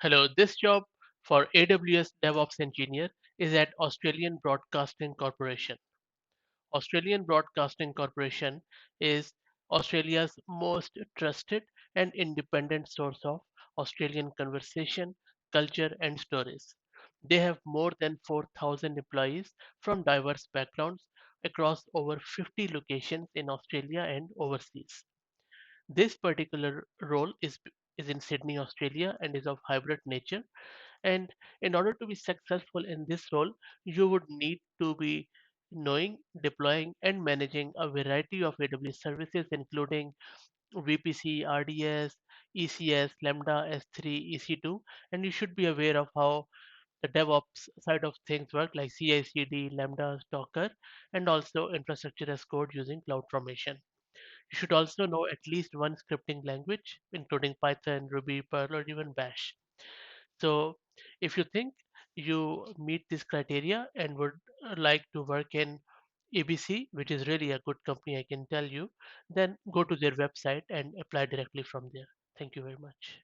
Hello, this job for AWS DevOps engineer is at Australian Broadcasting Corporation. Australian Broadcasting Corporation is Australia's most trusted and independent source of Australian conversation, culture, and stories. They have more than 4,000 employees from diverse backgrounds across over 50 locations in Australia and overseas. This particular role is in Sydney, Australia, and is of hybrid nature. And in order to be successful in this role, you would need to be knowing, deploying, and managing a variety of AWS services, including VPC, RDS, ECS, Lambda, S3, EC2, and you should be aware of how the DevOps side of things work, like CI/CD, Lambda, Docker, and also infrastructure as code using CloudFormation. You should also know at least one scripting language, including Python, Ruby, Perl, or even Bash. So if you think you meet this criteria and would like to work in ABC, which is really a good company, I can tell you, then go to their website and apply directly from there. Thank you very much.